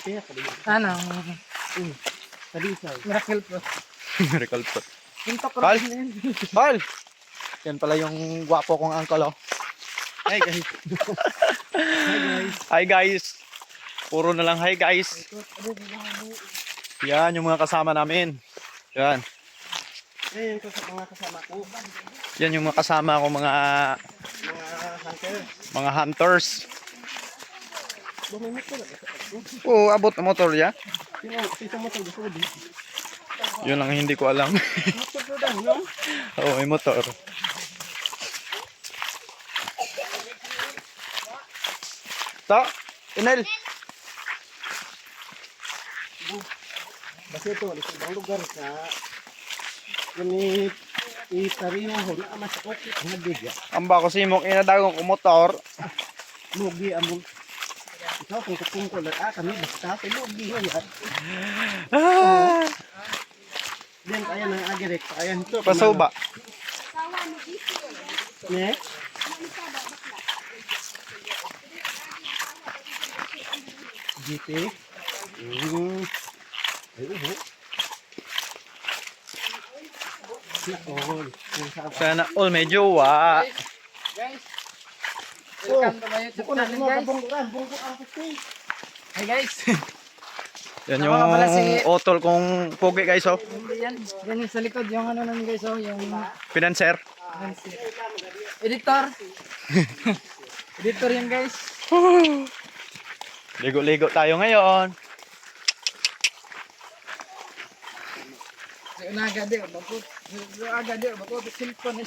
Ano? Talisay. Miracle po. Miracle pot. Pintok Pal? rin yan. Tol! Yan pala yung gwapo kong uncle, oh. Hi guys. Hi guys. Hi guys! Puro na lang hi guys. Yan yung mga kasama namin. Yan. Ayan ko sa mga kasama ko. Yan yung mga kasama ko mga Mga hunter. hunters. Bumimik ko na. Oo, abot na motor ya. Sino mo ito gusto ko di? Yun lang hindi ko alam. Motor ko daw, no? Oo, may motor. Ta, Inel. Kasi ito, sa ibang lugar sa ganit itariyo ho na mas okay ang nabigya. Ang bako si mo inadagong ko motor. Lugi among ikaw kung kung ko lang kami basta sa lugi ho yan. Ah, Then kaya nang agirek kaya ito. pasuba. Ne? GP. Ayun ho. Oh, Sana all medyo wa. Guys. Oh, Welcome to my YouTube buko na channel, mga guys. bunggo ang puti. Hi guys. Yan Tama yung ka pala si- otol kong pogi guys, oh. Hindi yan. Yan yung sa likod. Yung ano namin guys. Oh, yung Financer. editor. Editor yan guys. Ligo-ligo tayo ngayon. Unaga di. Bakit? Unaga di. Bakit? Cellphone.